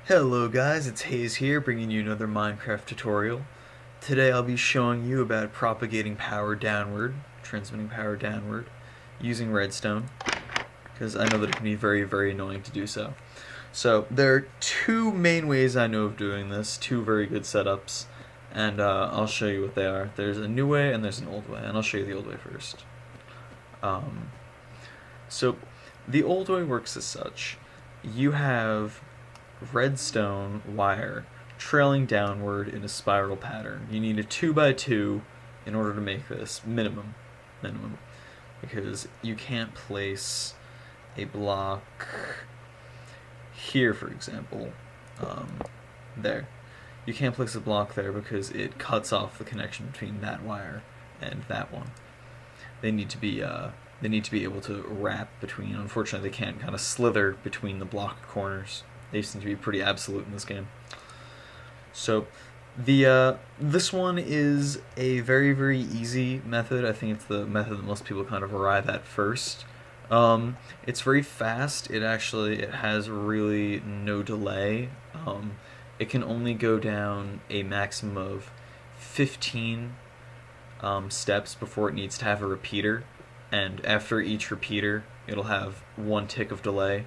Hello guys, it's Hayes here bringing you another Minecraft tutorial. Today I'll be showing you about propagating power downward, transmitting power downward, using redstone, because I know that it can be very annoying to do so. So there are two main ways I know of doing this, two very good setups, and I'll show you what they are. There's a new way and there's an old way, and I'll show you the old way first. So the old way works as such. You have redstone wire trailing downward in a spiral pattern. You need a 2x2 in order to make this minimum, because you can't place a block here, for example. There. You can't place a block there because it cuts off the connection between that wire and that one. They need to be able to wrap between. Unfortunately, they can't kind of slither between the block corners. They seem to be pretty absolute in this game. So this one is a very easy method. I think it's the method that most people kind of arrive at first. It's very fast. It has really no delay. It can only go down a maximum of 15 steps before it needs to have a repeater, and after each repeater it'll have one tick of delay.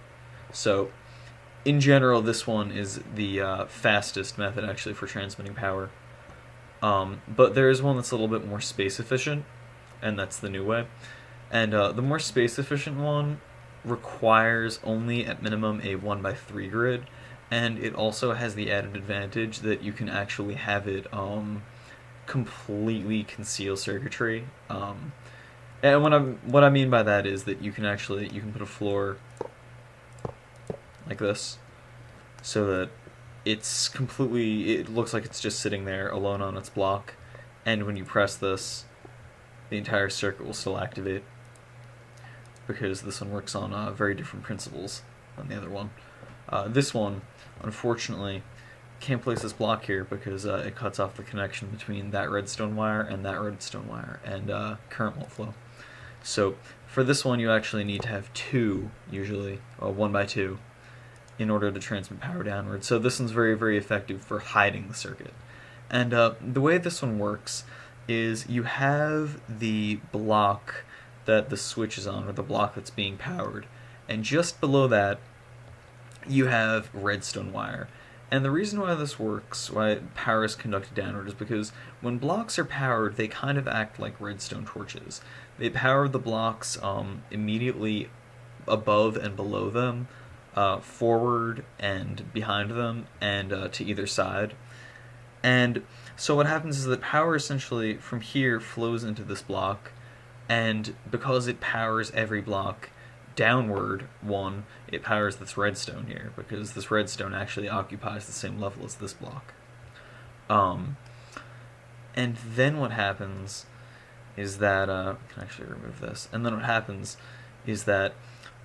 So in general, this one is the fastest method actually for transmitting power. But there is one that's a little bit more space efficient, and that's the new way. And the more space efficient one requires only at minimum a 1x3 grid, and it also has the added advantage that you can actually have it completely conceal circuitry. And what I mean by that is that you can put a floor like this, so that it looks like it's just sitting there alone on its block, and when you press this, the entire circuit will still activate, because this one works on very different principles than the other one. This one, unfortunately, can't place this block here because it cuts off the connection between that redstone wire and that redstone wire, and current won't flow. So for this one, you actually need to have two, usually, 1x2, in order to transmit power downward. So this one's very effective for hiding the circuit. And the way this one works is you have the block that the switch is on, or the block that's being powered, and just below that you have redstone wire. And the reason why this works, why power is conducted downward, is because when blocks are powered, they kind of act like redstone torches. They power the blocks immediately above and below them, forward and behind them, and to either side. And so what happens is that power essentially from here flows into this block, and because it powers every block downward one, it powers this redstone here, because this redstone actually occupies the same level as this block. And then what happens is that I can actually remove this. And then what happens is that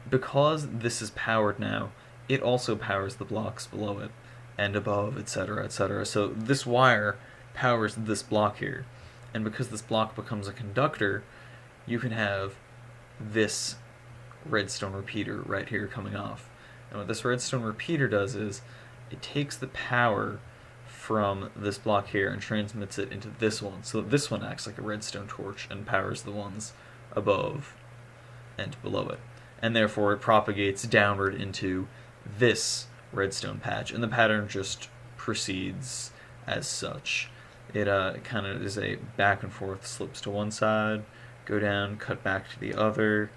because this is powered now, it also powers the blocks below it and above, etc., etc. So this wire powers this block here, and because this block becomes a conductor, you can have this redstone repeater right here coming off. And what this redstone repeater does is it takes the power from this block here and transmits it into this one, so that this one acts like a redstone torch and powers the ones above and below it, and therefore it propagates downward into this redstone patch, and the pattern just proceeds as such. It kind of is a back and forth, slips to one side, go down, cut back to the other,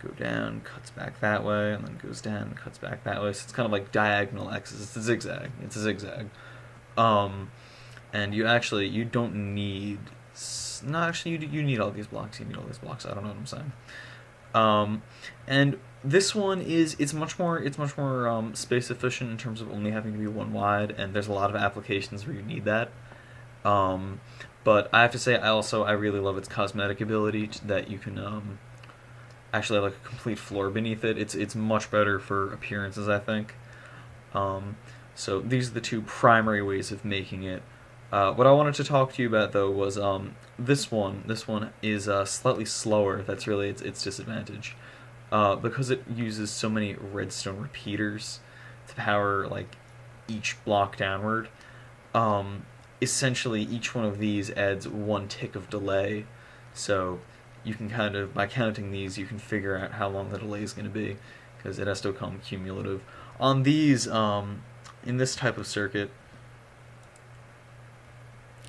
go down, cuts back that way, and then goes down, cuts back that way. So it's kind of like diagonal X's. It's a zigzag. And you don't need. No, actually, you need all these blocks. I don't know what I'm saying. And this one it's much more space efficient in terms of only having to be one wide, and there's a lot of applications where you need that. But I have to say, I really love its cosmetic ability that you can actually have like a complete floor beneath it. It's much better for appearances, I think. So these are the two primary ways of making it. What I wanted to talk to you about though was this one. This one is slightly slower. That's really its disadvantage, because it uses so many redstone repeaters to power like each block downward. Essentially, each one of these adds 1 tick of delay, so you can kind of, by counting these, you can figure out how long the delay is going to be, because it has to become cumulative. On these, in this type of circuit,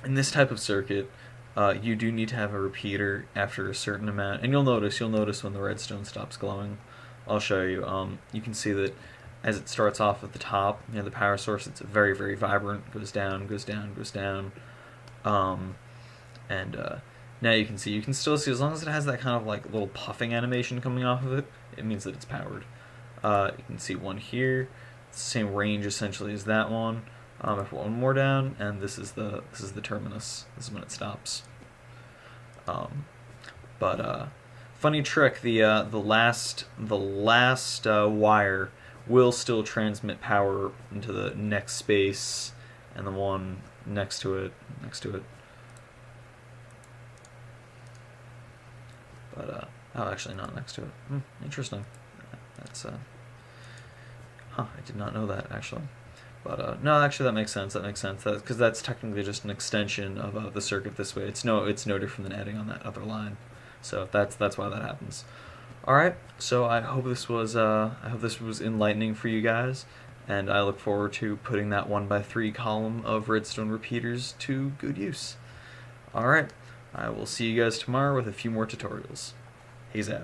you do need to have a repeater after a certain amount, and you'll notice when the redstone stops glowing. I'll show you. You can see that as it starts off at the top, you know, the power source, it's very, very vibrant, goes down, goes down, goes down, and now you can still see, as long as it has that kind of like little puffing animation coming off of it, it means that it's powered. You can see one here, it's the same range essentially as that one. I put one more down, and this is the terminus. This is when it stops. Funny trick. The last wire will still transmit power into the next space, and the one next to it. But oh, actually not next to it. Interesting. That's I did not know that actually. But no, actually that makes sense. Because that's technically just an extension of the circuit this way. It's no different than adding on that other line. So that's why that happens. All right. So I hope this was enlightening for you guys, and I look forward to putting that 1x3 column of redstone repeaters to good use. All right. I will see you guys tomorrow with a few more tutorials. Peace out.